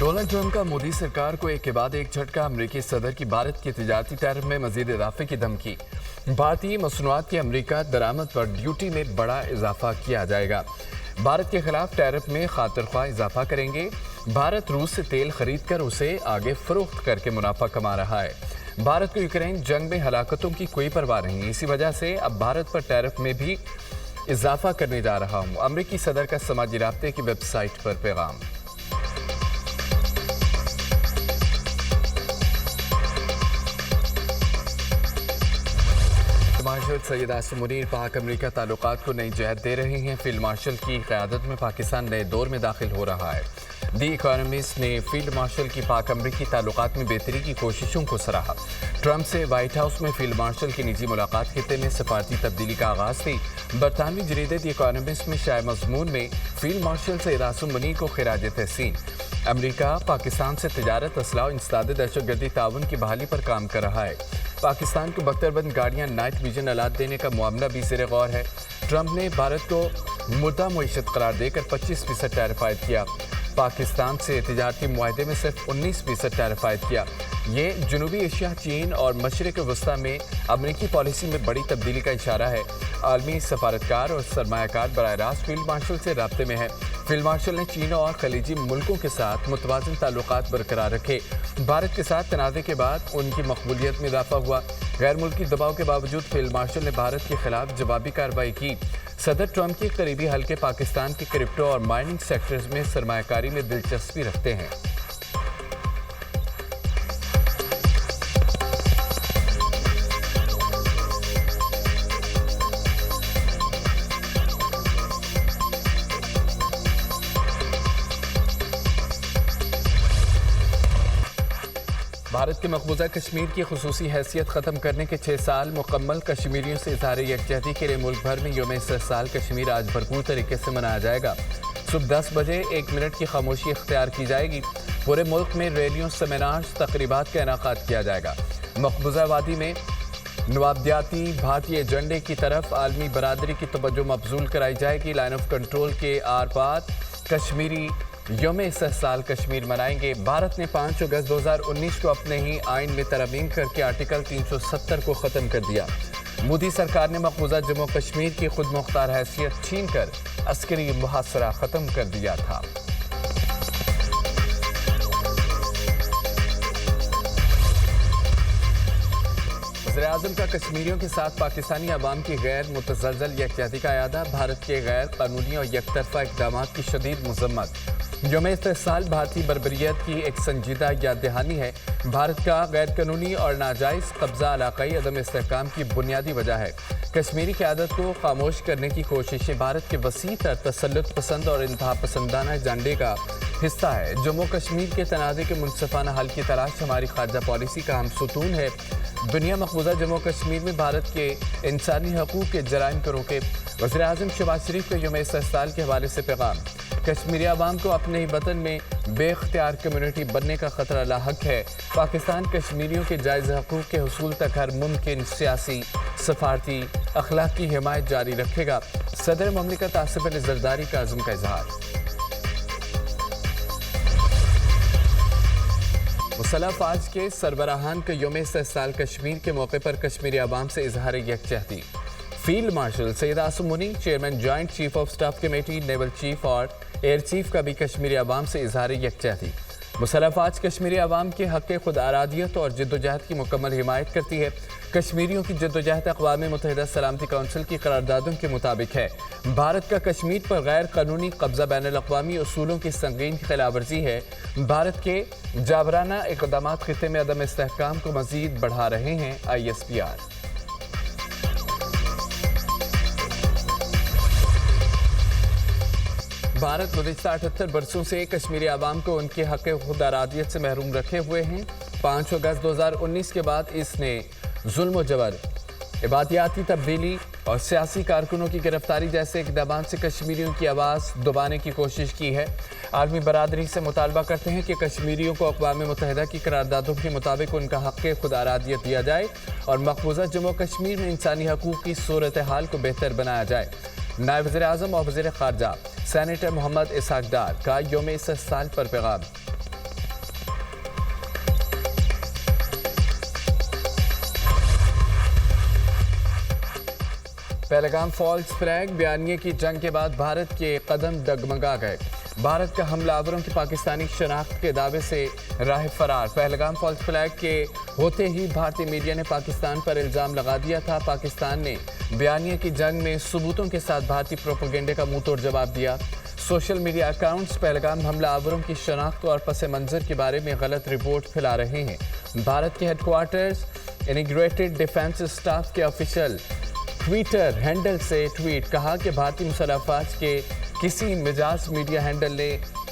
Donald Trump का मोदी सरकार को एक के बाद एक झटका। अमेरिकी सदर की भारत के तिजारती टैरिफ में मजीद इजाफे की धमकी। भारतीय मसनूआत की अमेरिका दरामद पर ड्यूटी में बड़ा इजाफा किया जाएगा। भारत के खिलाफ टैरिफ में खातिरख्वाह इजाफा करेंगे। भारत रूस से तेल खरीद कर उसे आगे फरोख्त करके मुनाफा कमा रहा है। भारत को यूक्रेन जंग में हलाकतों की कोई परवाह नहीं। इसी वजह से अब भारत पर टैरिफ में भी इजाफा करने जा रहा हूं। अमेरिकी सदर का समाजी राब्ते की वेबसाइट पर पैगाम। मार्शल सैयद आसिम मुनीर पाक अमेरिका ताल्लुकात को नई जहत दे रहे हैं। फील्ड मार्शल की क़यादत में पाकिस्तान नए दौर में दाखिल हो रहा है। दी इकोनॉमिस्ट ने फील्ड मार्शल की पाक अमेरिकी ताल्लुकात में बेहतरी की कोशिशों को सराहा। ट्रंप से व्हाइट हाउस में फील्ड मार्शल की निजी मुलाकात खित्ते में सफारती तब्दीली का आगाज़ थी। बरतानवी जरीदे दी इकोनॉमिस्ट में शाये मज़मून में फील्ड मार्शल सैयद आसिम मुनीर को खिराज तहसीन। अमेरिका पाकिस्तान से तिजारत, असला और इंसदाद दहशतगर्दी ताउन की बहाली पर काम कर रहा है। पाकिस्तान को बख्तरबंद गाड़ियां नाइट विजन अलाट देने का मामला भी ज़ेर गौर है। ट्रंप ने भारत को मुर्दा मईशत करार देकर 25% टैरिफ आयद किया। पाकिस्तान से तिजारती मुआहदे में सिर्फ 19% टैरिफ आयद किया। ये जनूबी एशिया, चीन और मशरिक़ वस्ता में अमरीकी पॉलिसी में बड़ी तब्दीली का इशारा है। आलमी सफारतकार और सरमायाकार बराह रास्त फील्ड मार्शल से राब्ते में है। फील्ड मार्शल ने चीन और खलीजी मुल्कों के साथ मुतवाज़िन ताल्लुकात बरकरार रखे। भारत के साथ तनाज़े के बाद उनकी मकबूलियत में इजाफा हुआ। गैर मुल्की दबाव के बावजूद फील्ड मार्शल ने भारत के खिलाफ जवाबी कार्रवाई की। सदर ट्रंप के करीबी हल्के पाकिस्तान के क्रिप्टो और माइनिंग सेक्टर्स में सरमायाकारी में दिलचस्पी रखते हैं। भारत के मकबूजा कश्मीर की खुसूसी हैसियत ख़त्म करने के 6 साल मुकम्मल। कश्मीरियों से इज़हार यकजहती के लिए मुल्क भर में यौम इस्तेहसाल कश्मीर आज भरपूर तरीके से मनाया जाएगा। सुबह 10 बजे 1 मिनट की खामोशी इख्तियार की जाएगी। पूरे मुल्क में रैलियों, सेमिनार्स, तकरीबात का इनेकाद किया जाएगा। मकबूजा वादी में नवाबदियाती भारतीय एजेंडे की तरफ आलमी बरादरी की तवज्जो मबजूल कराई जाएगी। लाइन ऑफ कंट्रोल के आर पार कश्मीरी यौम इस्तेहसाल कश्मीर मनाएंगे। भारत ने 5 अगस्त 2019 को अपने ही आइन में तरमीम करके आर्टिकल 370 को ख़त्म कर दिया। मोदी सरकार ने मकबूजा जम्मू कश्मीर की खुद मुख्तार हैसियत छीन कर अस्करी मुहासरा ख़त्म कर दिया था। वज़ीर-ए-आज़म का कश्मीरियों के साथ पाकिस्तानी अवाम की गैर मुतज़लज़ल यकजहती का यादा। भारत के गैर कानूनी और यकतरफा इक़दामात की शदीद मज़म्मत। यौम इस्तेहसाल भारतीय बर्बरियत की एक संजीदा याद दहानी है। भारत का गैर कानूनी और नाजायज़ कब्ज़ा इलाक़ाई अदम इस्तेहकाम की बुनियादी वजह है। कश्मीरी क़यादत को खामोश करने की कोशिशें भारत के वसी तर तसल्लुत पसंद और इंतहा पसंदाना एजेंडे का हिस्सा है। जम्मू कश्मीर के तनाज़े के मुनसिफाना हल की तलाश हमारी खारजा पॉलिसी का हम सुतून है। दुनिया मकबूजा जम्मू कश्मीर में भारत के इंसानी हकूक़ के जराइम को रोके। वज़ीर-ए-आज़म शहबाज शरीफ के यौम इस्तेहसाल के हवाले से पैगाम। कश्मीरी अवाम को अपने ही वतन में बेख्तियार कम्युनिटी बनने का खतरा लाहक है। पाकिस्तान कश्मीरियों के जायज़ हकूक़ के हुसूल तक हर मुमकिन सियासी, सफारती, अखलाकी हिमायत जारी रखेगा। सदर ममलिकत आसिफ अली ज़रदारी का अज़्म का इज़हार। मुसल्लह फ़ौज के सरबराहान के यौम इस्तेहसाल कश्मीर के मौके पर कश्मीरी अवाम से इज़हार यकजहती। Field marshal Syed Asim Munir, chairman joint chief of staff committee, naval chief और एयर चीफ का भी कश्मीरी अवाम से इज़हार यकजहती। मुसल्लह फ़ौज कश्मीरी अवाम के हक़ खुद आरादियत और जद्दोजहद की मुकम्मल हिमायत करती है। कश्मीरियों की जद्दोजहद अक़वाम मुत्तहिदा सलामती काउंसिल की करारदादों के मुताबिक है। भारत का कश्मीर पर गैर कानूनी कब्ज़ा बैनुल-अक़वामी उसूलों की संगीन खिलाफवर्जी है। भारत के जाबराना इक़दामात ख़ित्ते में अदम इस्तेहकाम को मज़ीद बढ़ा रहे हैं। ISPR। भारत गुज़िश्ता 78 बरसों से कश्मीरी अवाम को उनके हक़ खुद आरादियत से महरूम रखे हुए हैं। 5 अगस्त 2019 के बाद इसने जुल्म व जबर, इबादियाती तब्दीली और सियासी कारकुनों की गिरफ्तारी जैसे इक़दामात से कश्मीरियों की आवाज़ दबाने की कोशिश की है। आलमी बरादरी से मुतालबा करते हैं कि कश्मीरियों को अक़वाम मुत्तहिदा की करारदादों के मुताबिक उनका हक़ खुद आरादियत दिया जाए और मकबूजा जम्मू कश्मीर में इंसानी हकूक़ की सूरत हाल को बेहतर बनाया जाए। नायब वज़ीर-ए-आज़म और वज़ीर ख़ारजा सेनेटर मोहम्मद इसहाक़ डार का यौम इस्तेहसाल पर पैगाम। پہلگام فالز فلیگ بیانیے کی جنگ کے بعد بھارت کے قدم ڈگمگا گئے۔ بھارت کا حملہ آوروں کی پاکستانی شناخت کے دعوے سے راہ فرار۔ پہلگام فالز فلیگ کے ہوتے ہی بھارتی میڈیا نے پاکستان پر الزام لگا دیا تھا۔ پاکستان نے بیانیے کی جنگ میں ثبوتوں کے ساتھ بھارتی پروپیگنڈے کا منہ توڑ جواب دیا۔ سوشل میڈیا اکاؤنٹس پہلگام حملہ آوروں کی شناخت اور پس منظر کے بارے میں غلط رپورٹ پھیلا رہے ہیں۔ بھارت کے headquarters integrated defence staff کے آفیشیل ٹویٹر ہینڈل سے ٹویٹ کہا کہ بھارتی مسلح افواج کے کسی مجاز میڈیا ہینڈل نے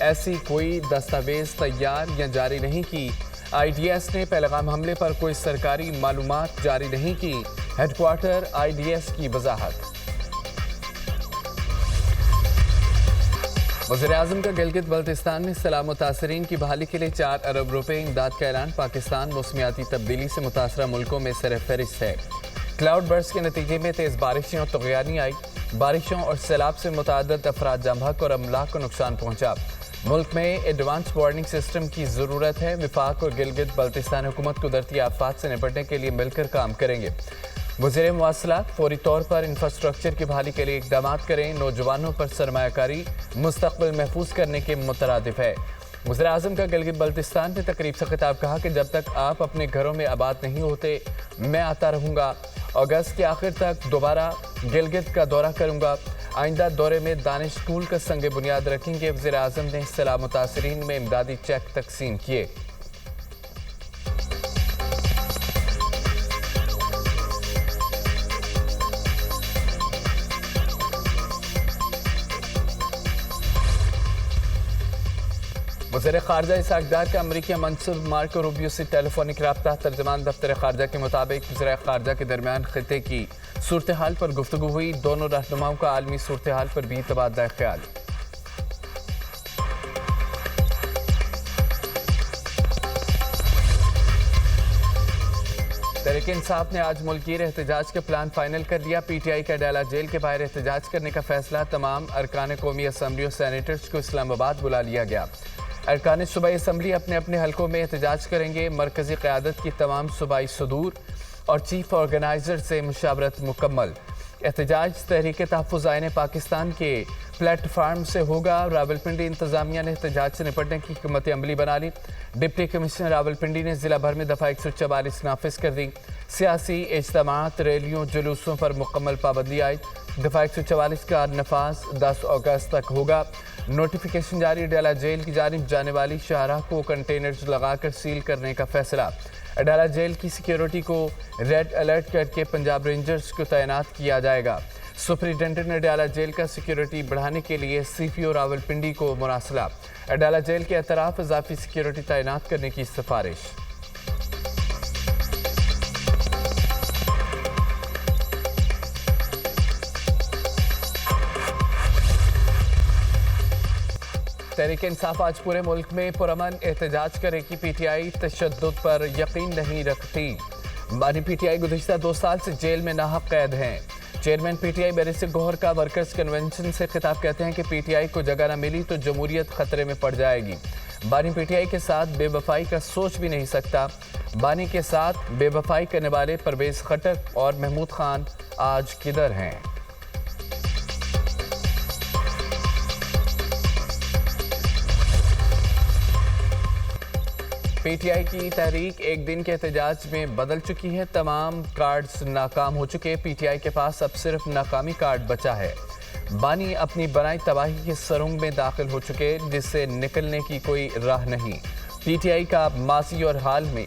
ایسی کوئی دستاویز تیار یا جاری نہیں کی۔ آئی ڈی ایس نے پہلگام حملے پر کوئی سرکاری معلومات جاری نہیں کی۔ Headquarters I D S کی وضاحت۔ وزیراعظم کا گلگت بلتستان میں سیلاب متاثرین کی بحالی کے لیے 4 ارب روپے امداد کا اعلان۔ پاکستان موسمیاتی تبدیلی سے متاثرہ ملکوں میں سر فہرست ہے۔ کلاؤڈ برسٹ کے نتیجے میں تیز بارشیں اور طغیانی آئی۔ بارشوں اور سیلاب سے متعدد افراد جاں بحق اور املاک کو نقصان پہنچا۔ ملک میں ایڈوانس وارننگ سسٹم کی ضرورت ہے۔ وفاق اور گلگت بلتستان حکومت قدرتی آفات سے نپٹنے کے لیے مل کر کام کریں گے۔ وزیر مواصلات فوری طور پر انفراسٹرکچر کی بحالی کے لیے اقدامات کریں۔ نوجوانوں پر سرمایہ کاری مستقبل محفوظ کرنے کے مترادف ہے۔ وزیراعظم کا گلگت بلتستان میں تقریب سے خطاب کہا کہ جب تک آپ اپنے گھروں میں آباد نہیں ہوتے میں آتا رہوں گا۔ اگست کے آخر تک دوبارہ گلگت کا دورہ کروں گا۔ آئندہ دورے میں دانش اسکول کا سنگ بنیاد رکھیں گے۔ وزیراعظم نے سیلاب متاثرین میں امدادی چیک تقسیم کیے۔ وزیر خارجہ اسحاق ڈار کا امریکی منصب مارکو روبیو سے ٹیلی فونک رابطہ۔ ترجمان دفتر خارجہ کے مطابق وزراء خارجہ کے درمیان خطے کی صورتحال پر گفتگو ہوئی۔ دونوں رہنماؤں کا عالمی صورتحال پر بھی تبادلہ خیال۔ تحریک انصاف نے آج ملکی احتجاج کا پلان فائنل کر لیا۔ پی ٹی آئی کا ڈیلا جیل کے باہر احتجاج کرنے کا فیصلہ۔ تمام ارکان قومی اسمبلی اور سینیٹرز کو اسلام آباد بلا لیا گیا۔ ارکان صوبائی اسمبلی اپنے اپنے حلقوں میں احتجاج کریں گے۔ مرکزی قیادت کی تمام صوبائی صدور اور چیف آرگنائزر سے مشاورت مکمل۔ احتجاج تحریک تحفظ آئین پاکستان کے پلیٹ فارم سے ہوگا۔ راولپنڈی انتظامیہ نے احتجاج سے نپٹنے کی حکمت عملی بنا لی۔ ڈپٹی کمشنر راولپنڈی نے ضلع بھر میں دفعہ 144 نافذ کر دی۔ سیاسی اجتماعات، ریلیوں، جلوسوں پر مکمل پابندی عائد۔ دفعہ 144 کا نفاذ 10 اگست تک ہوگا۔ نوٹیفیکیشن جاری۔ ڈیلا جیل کی جانب جانے والی شاہراہ کو کنٹینرز لگا کر سیل کرنے کا فیصلہ۔ ڈیلا جیل کی سیکیورٹی کو ریڈ الرٹ کر کے پنجاب رینجرز کو تعینات کیا جائے گا۔ سپرنٹینڈنٹ نے ڈیلا جیل کا سیکیورٹی بڑھانے کے لیے سی پی او راولپنڈی کو مراسلہ۔ ڈیلا جیل کے اطراف اضافی سیکیورٹی تعینات کرنے کی سفارش۔ تحریک انصاف آج پورے ملک میں پرامن احتجاج کرے گی۔ پی ٹی آئی تشدد پر یقین نہیں رکھتی۔ بانی پی ٹی آئی گزشتہ 2 سال سے جیل میں ناحق قید ہیں۔ Chairman P T I barrister Gohar کا ورکرز کنونشن سے خطاب کہتے ہیں کہ پی ٹی آئی کو جگہ نہ ملی تو جمہوریت خطرے میں پڑ جائے گی۔ بانی پی ٹی آئی کے ساتھ بے وفائی کا سوچ بھی نہیں سکتا۔ بانی کے ساتھ بے وفائی کرنے والے پرویز خٹک اور محمود خان آج کدھر ہیں؟ پی ٹی آئی کی تحریک ایک دن کے احتجاج میں بدل چکی ہے۔ تمام کارڈز ناکام ہو چکے۔ پی ٹی آئی کے پاس اب صرف ناکامی کارڈ بچا ہے۔ بانی اپنی بنائی تباہی کے سرنگ میں داخل ہو چکے جس سے نکلنے کی کوئی راہ نہیں۔ پی ٹی آئی کا ماضی اور حال میں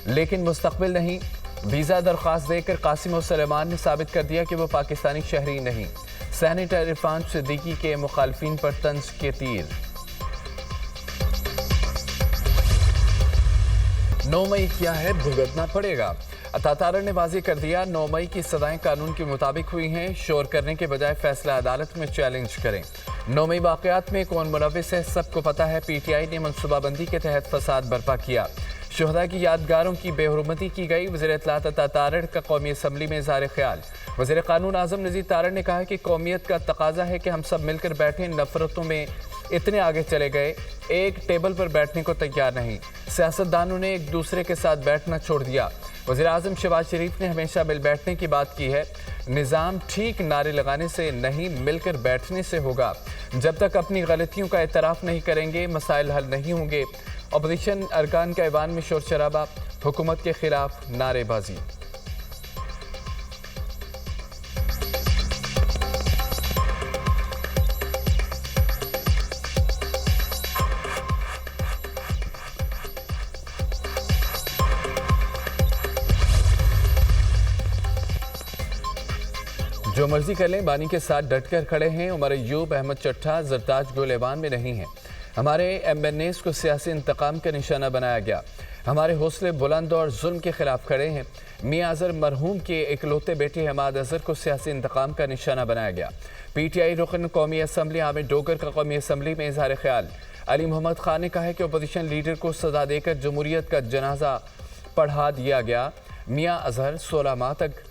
لیکن مستقبل نہیں۔ ویزا درخواست دے کر قاسم و سلیمان نے ثابت کر دیا کہ وہ پاکستانی شہری نہیں۔ سینیٹر عرفان صدیقی کے مخالفین پر طنز کے تیر۔ 9 مئی کیا ہے بھگتنا پڑے گا۔ عطا تارڑ نے واضح کر دیا 9 مئی کی سزائیں قانون کے مطابق ہوئی ہیں۔ شور کرنے کے بجائے فیصلہ عدالت میں چیلنج کریں۔ 9 مئی واقعات میں کون ملوث ہے سب کو پتہ ہے۔ پی ٹی آئی نے منصوبہ بندی کے تحت فساد برپا کیا۔ شہداء کی یادگاروں کی بے حرمتی کی گئی۔ وزیر اطلاعات عطا تارڑ کا قومی اسمبلی میں اظہار خیال۔ وزیر قانون اعظم نذیر تارڑ نے کہا کہ قومیت کا تقاضا ہے کہ ہم سب مل کر بیٹھیں۔ نفرتوں میں اتنے آگے چلے گئے، ایک ٹیبل پر بیٹھنے کو تیار نہیں۔ سیاستدانوں نے ایک دوسرے کے ساتھ بیٹھنا چھوڑ دیا۔ وزیر اعظم شہباز شریف نے ہمیشہ مل بیٹھنے کی بات کی ہے۔ निज़ाम ठीक नारे लगाने से नहीं, मिलकर बैठने से होगा। जब तक अपनी गलतियों का एतराफ़ नहीं करेंगे, मसाइल हल नहीं होंगे। अपोजिशन अरकान के ऐवान में शोर शराबा, हुकूमत के खिलाफ नारेबाजी। जो मर्जी कर लें, बानी के साथ डटकर खड़े हैं। उमर अयूब, अहमद चट्ठा, जरताज गोल ऐवान में नहीं हैं। हमारे एमएनएस को सियासी इंतकाम का निशाना बनाया गया। हमारे हौसले बुलंद और जुल्म के खिलाफ खड़े हैं। मियां अजहर मरहूम के इकलौते बेटे हमाद अजहर को सियासी इंतकाम का निशाना बनाया गया। पीटीआई रुकन कौमी असम्बली हामिद डोगर का कौमी असम्बली में इजहार ख्याल। अली मोहम्मद खान ने कहा है कि अपोजिशन लीडर को सजा देकर जमहूरियत का जनाजा पढ़ा दिया गया। मियां अजहर 16 माह तक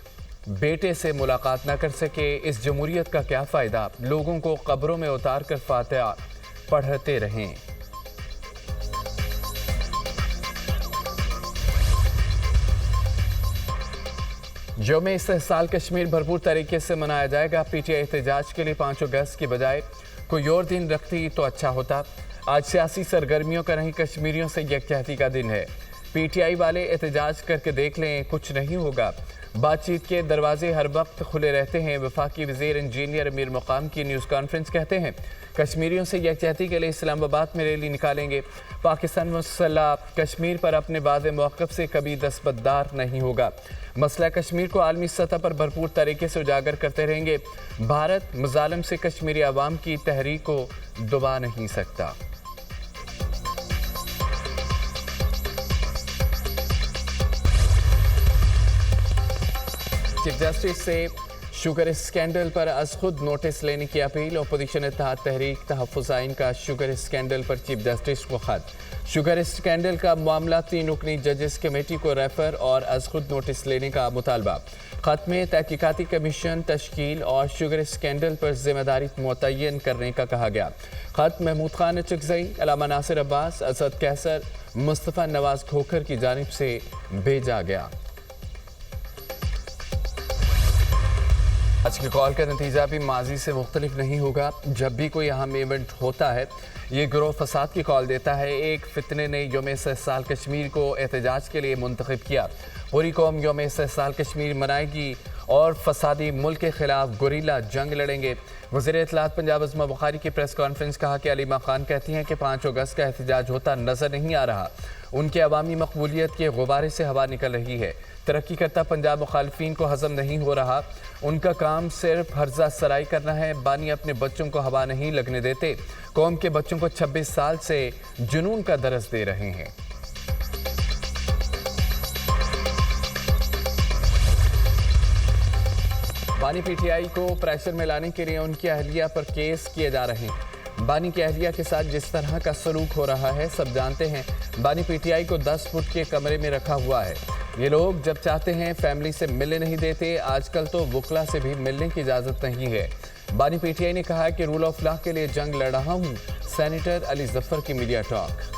बेटे से मुलाकात न कर सके, इस जमहूरियत का क्या फ़ायदा। लोगों को कब्रों में उतार कर फातिहा पढ़ते रहें। यौम इस्तेहसाल कश्मीर भरपूर तरीके से मनाया जाएगा। पीटीआई एहतजाज के लिए 5 अगस्त की बजाय कोई और दिन रखती तो अच्छा होता। आज सियासी सरगर्मियों का नहीं, कश्मीरियों से यकजहती का दिन है। पीटीआई वाले एहतजाज करके देख लें, कुछ नहीं होगा। बातचीत के दरवाजे हर वक्त खुले रहते हैं। वफाकी वज़ीर इंजीनियर अमीर मुकाम की न्यूज़ कॉन्फ्रेंस कहते हैं कश्मीरियों से यकजहती के लिए इस्लामाबाद में रैली निकालेंगे। पाकिस्तान मुसल्लह कश्मीर पर अपने वाज़े मौक़िफ़ से कभी दस्तबरदार नहीं होगा। मसला कश्मीर को आलमी सतह पर भरपूर तरीके से उजागर करते रहेंगे। भारत मज़ालिम से कश्मीरी आवाम की तहरीक को दबा नहीं सकता। चीफ जस्टिस से शुगर स्कैंडल पर अज खुद नोटिस लेने की अपील। अपोजिशन इत्तेहाद तहरीक तहफ़्फ़ुज़ आइन का शुगर स्कैंडल पर चीफ जस्टिस को खत। शुगर स्कैंडल का मामला 3 रुकनी जजेस कमेटी को रेफर और अज खुद नोटिस लेने का मुतालबा। खत में तहकीकाती कमीशन तश्कील और शुगर स्कैंडल पर जिम्मेदारी मुतय्यन करने का कहा गया। खत महमूद खान चकजई, अल्लामा नासिर अब्बास, असद कैसर, मुस्तफ़ा नवाज खोखर की जानिब से भेजा गया। आज की कॉल का नतीजा भी माजी से मुख्तलिफ नहीं होगा। जब भी कोई अहम इवेंट होता है, ये गिरोह फसाद की कॉल देता है। एक फितने ने यौम इस्तेहसाल कश्मीर को एहतजाज के लिए मुंतखब किया। पूरी कौम यौम इस्तेहसाल कश्मीर मनाएगी और फसादी मुल्क के खिलाफ गुरीला जंग लड़ेंगे। वज़ीर इत्तलात पंजाब अज़मा बुखारी की प्रेस कॉन्फ्रेंस कहा कि अलीमा खान कहती हैं कि 5 अगस्त का एहतजाज होता नज़र नहीं आ रहा। उनके अवामी मकबूलियत के गुब्बारे से हवा निकल रही है। तरक्की करता पंजाब मुखालफीन को हज़म नहीं हो रहा। उनका काम सिर्फ हर्जा सराई करना है। बानी अपने बच्चों को हवा नहीं लगने देते। कौम के बच्चों को 26 साल से जुनून का दरस दे रहे हैं। बानी पीटीआई को प्रेशर में लाने के लिए उनकी अहलिया पर केस किए जा रहे हैं। बानी की अहलिया के साथ जिस तरह का सलूक हो रहा है सब जानते हैं। बानी पीटीआई को 10 फुट के कमरे में रखा हुआ है। ये लोग जब चाहते हैं फैमिली से मिलने नहीं देते। आजकल तो वकला से भी मिलने की इजाज़त नहीं है। बानी पीटीआई ने कहा कि रूल ऑफ लॉ के लिए जंग लड़ रहा हूँ। सेनेटर अली जफर की मीडिया टॉक।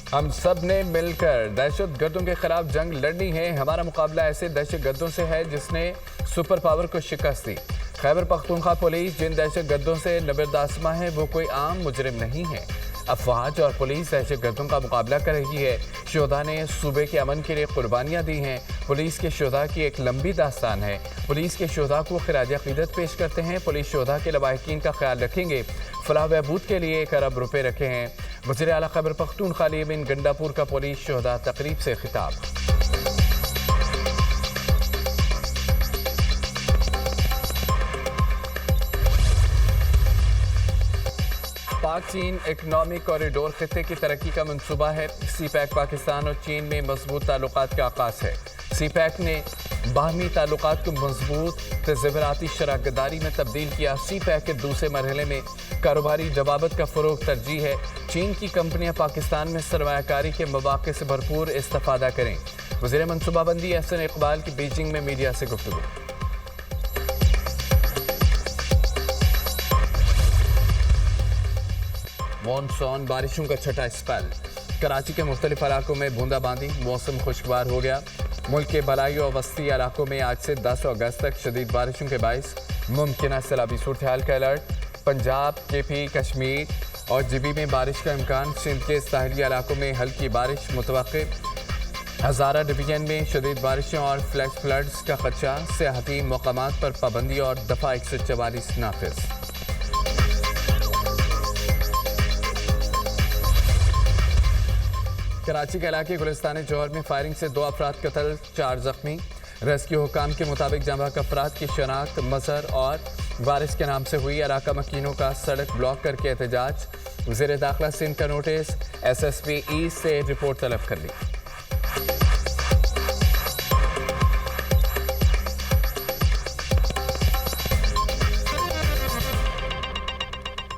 हम सब ने मिलकर दहशत गर्दों के खिलाफ जंग लड़नी है। हमारा मुकाबला ऐसे दहशत गर्दों से है जिसने सुपर पावर को शिकस्त दी। खैबर पख्तूनख्वा पुलिस जिन दहशत गर्दों से नबरदासमा है वो कोई आम मुजरिम नहीं है। अफवाज और पुलिस दहशत गर्दों का मुकाबला कर रही है। शोधा ने सूबे के अमन के लिए कुर्बानियाँ दी हैं। पुलिस के शोधा की एक लंबी दास्तान है। पुलिस के शोधा को खिराज अक़ीदत पेश करते हैं। पुलिस शोधा के लवाहिकीन का ख्याल रखेंगे। फलाह बहबूद के लिए 1 अरब रुपए रखे हैं। वज़ीर आला खैबर पख्तूनख्वा अली बिन गंडापुर का पुलिस शोधा तकरीब से खिताब। पाक चीन इकनॉमिक कॉरिडोर खित्ते की तरक्की का मंसूबा है। सी पैक पाकिस्तान और चीन में मजबूत ताल्लुकात का आगाज़ है। सी पैक ने बाहमी ताल्लुकात को मजबूत ज़ेवराती शराकतदारी में तब्दील किया। सी पैक के दूसरे मरहले में कारोबारी जवाबत का फ़रोग़ तरजीह है। चीन की कंपनियां पाकिस्तान में सरमायाकारी के मौक़े से भरपूर इस्तेफ़ादा करें। वज़ीर मनसूबाबंदी एहसन इकबाल की बीजिंग में मीडिया से गुफ्तगू। मॉनसून बारिशों का छठा स्पेल। کراچی کے مختلف علاقوں میں بوندا باندی، موسم خوشگوار ہو گیا۔ ملک کے بالائی اور وسطی علاقوں میں آج سے 10 اگست تک شدید بارشوں کے باعث ممکنہ سیلابی صورتحال کا الرٹ۔ پنجاب، کے پی، کشمیر اور جبی میں بارش کا امکان۔ سندھ کے ساحلی علاقوں میں ہلکی بارش متوقع۔ ہزارہ ڈویژن میں شدید بارشوں اور فلیش فلڈز کا خدشہ۔ سیاحتی مقامات پر پابندی اور دفعہ 144 نافذ۔ کراچی کے علاقے گلستان جوہر میں فائرنگ سے 2 افراد قتل، 4 زخمی۔ ریسکیو حکام کے مطابق جاں بحق افراد کی شناخت مظہر اور وارث کے نام سے ہوئی۔ علاقہ مکینوں کا سڑک بلاک کر کے احتجاج۔ وزیر داخلہ سندھ کا نوٹس، ایس ایس پی ای سے رپورٹ طلب کر لی۔